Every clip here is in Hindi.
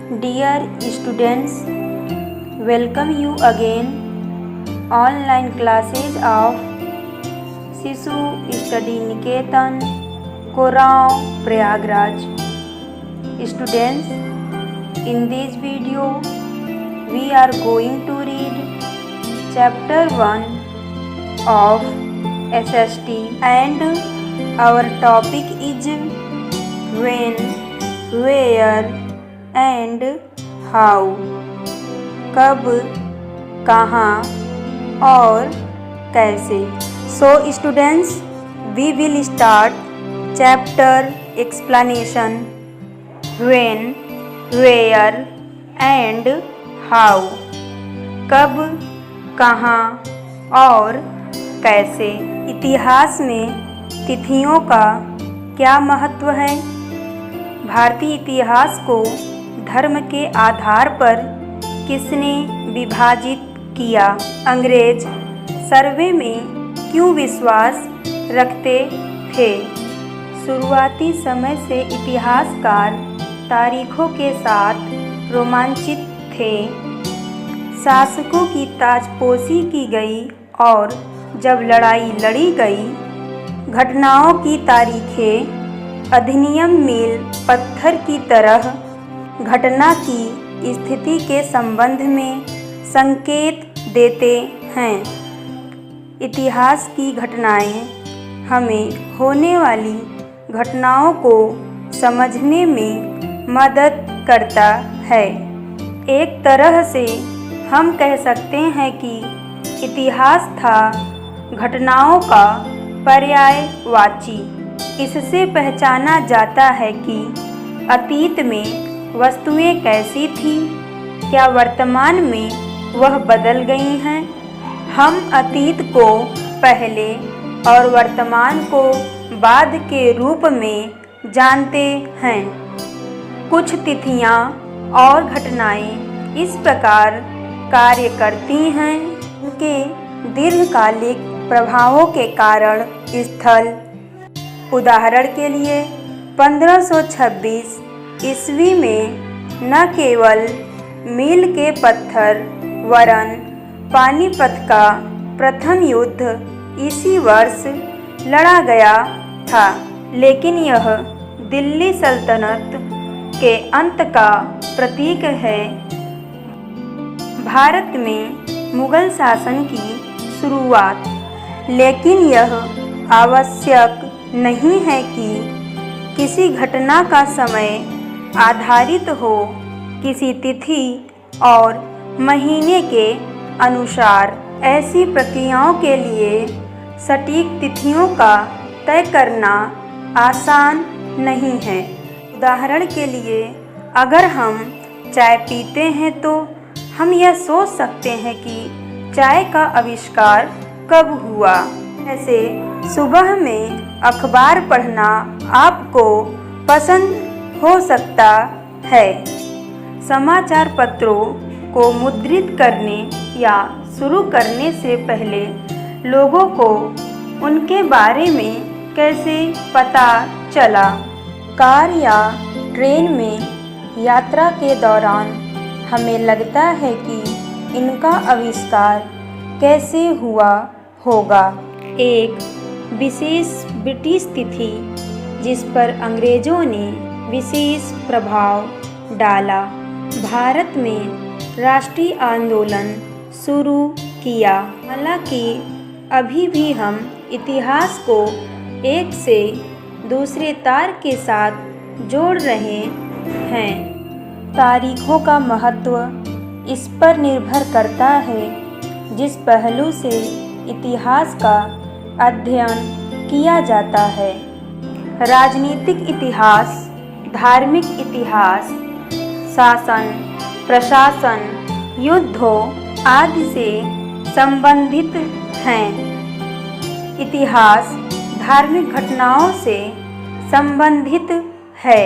Dear students, welcome you again online classes of Sishu Study Niketan, Koraon, Prayagraj. Students, in this video we are going to read chapter 1 of SST and our topic is when, where and how. कब, कहाँ और कैसे. So students, we will start chapter explanation when, where and how. कब, कहाँ और कैसे. इतिहास में तिथियों का क्या महत्व है? भारतीय इतिहास को धर्म के आधार पर किसने विभाजित किया? अंग्रेज सर्वे में क्यों विश्वास रखते थे? शुरुआती समय से इतिहासकार तारीखों के साथ रोमांचित थे. शासकों की ताजपोशी की गई और जब लड़ाई लड़ी गई, घटनाओं की तारीखें अधिनियम मील पत्थर की तरह घटना की स्थिति के संबंध में संकेत देते हैं. इतिहास की घटनाएं हमें होने वाली घटनाओं को समझने में मदद करता है. एक तरह से हम कह सकते हैं कि इतिहास था घटनाओं का पर्यायवाची. इससे पहचाना जाता है कि अतीत में वस्तुएं कैसी थीं, क्या वर्तमान में वह बदल गई हैं. हम अतीत को पहले और वर्तमान को बाद के रूप में जानते हैं. कुछ तिथियां और घटनाएं इस प्रकार कार्य करती हैं. उनके दीर्घकालिक प्रभावों के कारण स्थल, उदाहरण के लिए 1526 ईस्वी में न केवल मील के पत्थर वरन पानीपत का प्रथम युद्ध इसी वर्ष लड़ा गया था, लेकिन यह दिल्ली सल्तनत के अंत का प्रतीक है. भारत में मुगल शासन की शुरुआत. लेकिन यह आवश्यक नहीं है कि किसी घटना का समय आधारित हो किसी तिथि और महीने के अनुसार. ऐसी प्रक्रियाओं के लिए सटीक तिथियों का तय करना आसान नहीं है. उदाहरण के लिए, अगर हम चाय पीते हैं तो हम यह सोच सकते हैं कि चाय का आविष्कार कब हुआ. ऐसे सुबह में अखबार पढ़ना आपको पसंद हो सकता है. समाचार पत्रों को मुद्रित करने या शुरू करने से पहले लोगों को उनके बारे में कैसे पता चला? कार या ट्रेन में यात्रा के दौरान हमें लगता है कि इनका आविष्कार कैसे हुआ होगा. एक विशेष ब्रिटिश तिथि जिस पर अंग्रेजों ने विशेष प्रभाव डाला. भारत में राष्ट्रीय आंदोलन शुरू किया. हालांकि अभी भी हम इतिहास को एक से दूसरे तार के साथ जोड़ रहे हैं. तारीखों का महत्व इस पर निर्भर करता है जिस पहलू से इतिहास का अध्ययन किया जाता है. राजनीतिक इतिहास, धार्मिक इतिहास, शासन, प्रशासन, युद्धों आदि से संबंधित हैं. इतिहास धार्मिक घटनाओं से संबंधित है.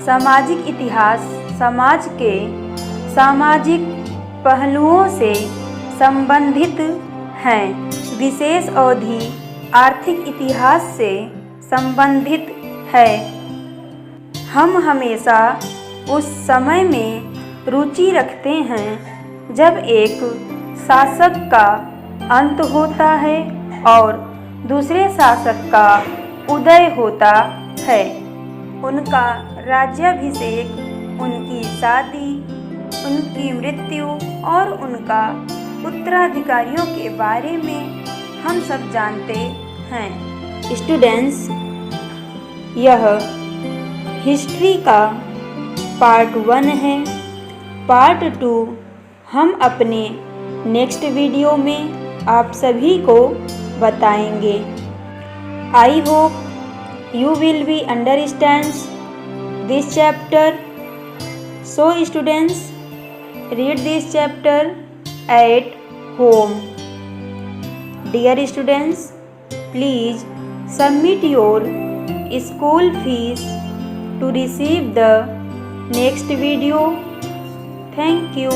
सामाजिक इतिहास समाज के सामाजिक पहलुओं से संबंधित हैं. विशेष अवधि आर्थिक इतिहास से संबंधित है. हम हमेशा उस समय में रुचि रखते हैं जब एक शासक का अंत होता है और दूसरे शासक का उदय होता है। उनका राज्याभिषेक, उनकी शादी, उनकी मृत्यु और उनका उत्तराधिकारियों के बारे में हम सब जानते हैं। स्टूडेंट्स, यह हिस्ट्री का पार्ट 1 है। पार्ट 2 हम अपने नेक्स्ट वीडियो में आप सभी को बताएंगे। I hope you will be understands this chapter. So students, read this chapter at home. Dear students, please submit your school fees to receive the next video. Thank you.